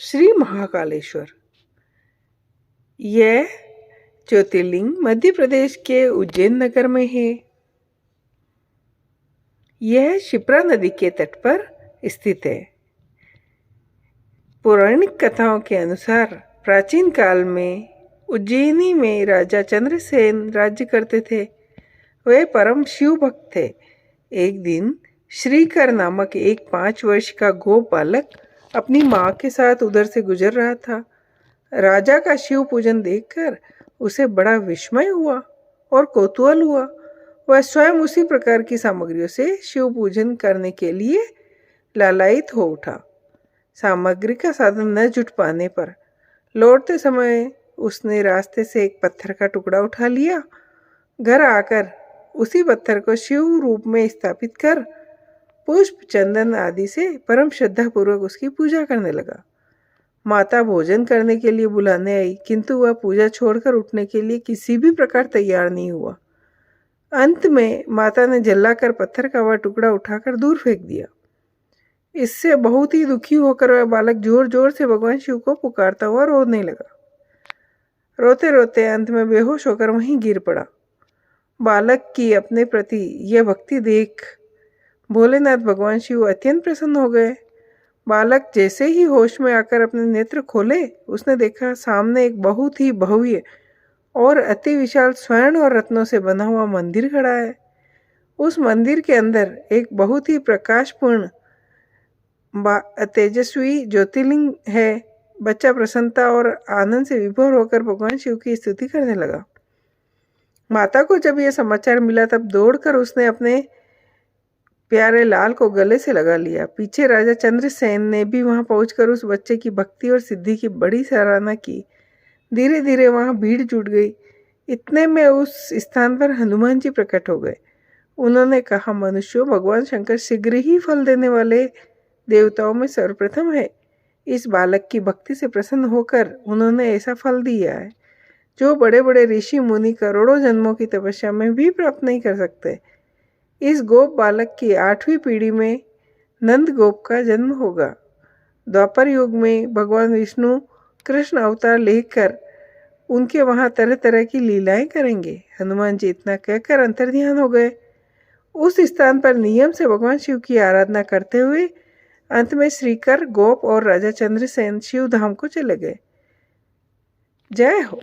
श्री महाकालेश्वर। यह ज्योतिर्लिंग मध्य प्रदेश के उज्जैन नगर में है। यह शिप्रा नदी के तट पर स्थित है। पौराणिक कथाओं के अनुसार प्राचीन काल में उज्जैनी में राजा चंद्रसेन राज्य करते थे। वे परम शिव भक्त थे। एक दिन श्रीकर नामक एक 5 वर्ष का गोप बालक अपनी माँ के साथ उधर से गुजर रहा था। राजा का शिव पूजन देखकर उसे बड़ा विस्मय हुआ और कौतूहल हुआ। वह स्वयं उसी प्रकार की सामग्रियों से शिव पूजन करने के लिए लालायित हो उठा। सामग्री का साधन न जुट पाने पर लौटते समय उसने रास्ते से एक पत्थर का टुकड़ा उठा लिया। घर आकर उसी पत्थर को शिव रूप में स्थापित कर पुष्प चंदन आदि से परम श्रद्धा पूर्वक उसकी पूजा करने लगा। माता भोजन करने के लिए बुलाने आई, किंतु वह पूजा छोड़कर उठने के लिए किसी भी प्रकार तैयार नहीं हुआ। अंत में माता ने जलाकर पत्थर का वह टुकड़ा उठाकर दूर फेंक दिया। इससे बहुत ही दुखी होकर वह बालक जोर जोर से भगवान शिव को पुकारता हुआ रोने लगा। रोते रोते अंत में बेहोश होकर वहीं गिर पड़ा। बालक की अपने प्रति यह भक्ति देख भोलेनाथ भगवान शिव अत्यंत प्रसन्न हो गए। बालक जैसे ही होश में आकर अपने नेत्र खोले, उसने देखा सामने एक बहुत ही भव्य और अति विशाल स्वर्ण और रत्नों से बना हुआ मंदिर खड़ा है। उस मंदिर के अंदर एक बहुत ही प्रकाशपूर्ण तेजस्वी ज्योतिर्लिंग है। बच्चा प्रसन्नता और आनंद से विभोर होकर भगवान शिव की स्तुति करने लगा। माता को जब यह समाचार मिला तब दौड़कर उसने अपने प्यारे लाल को गले से लगा लिया। पीछे राजा चंद्रसेन ने भी वहां पहुंचकर उस बच्चे की भक्ति और सिद्धि की बड़ी सराहना की। धीरे धीरे वहां भीड़ जुट गई। इतने में उस स्थान पर हनुमान जी प्रकट हो गए। उन्होंने कहा, मनुष्यों, भगवान शंकर शीघ्र ही फल देने वाले देवताओं में सर्वप्रथम है। इस बालक की भक्ति से प्रसन्न होकर उन्होंने ऐसा फल दिया है जो बड़े बड़े ऋषि मुनि करोड़ों जन्मों की तपस्या में भी प्राप्त नहीं कर सकते। इस गोप बालक की 8वीं पीढ़ी में नंद गोप का जन्म होगा। द्वापर युग में भगवान विष्णु कृष्ण अवतार लेकर उनके वहां तरह तरह की लीलाएं करेंगे। हनुमान जी इतना कहकर अंतर्ध्यान हो गए। उस स्थान पर नियम से भगवान शिव की आराधना करते हुए अंत में श्रीकर, गोप और राजा चंद्रसेन शिव धाम को चले गए। जय हो।